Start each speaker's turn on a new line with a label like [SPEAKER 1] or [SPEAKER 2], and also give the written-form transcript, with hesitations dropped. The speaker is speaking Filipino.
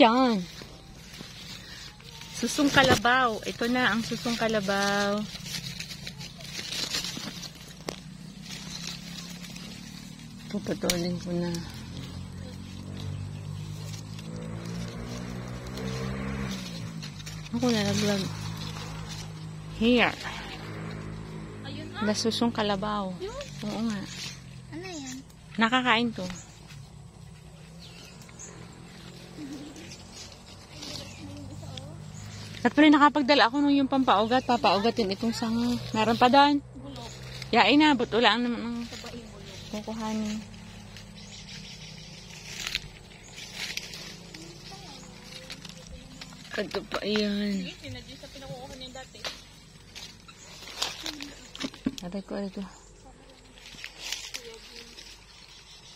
[SPEAKER 1] dyan. Susong kalabaw. Ito na ang susong kalabaw. Puputulin ko na. Ako nalaglag. Here. Nasusong kalabaw. Oo nga.
[SPEAKER 2] Ano yan?
[SPEAKER 1] Nakakain to. At pala nakapagdala ako nung yung pampaugat. Papaugatin itong sanga. Meron pa doon. Yain na. But wala ang naman ang kukuhanin. Ito pa yan.
[SPEAKER 2] Sige, sinadyo sa pinakukuha niya dati.
[SPEAKER 1] Aray ko.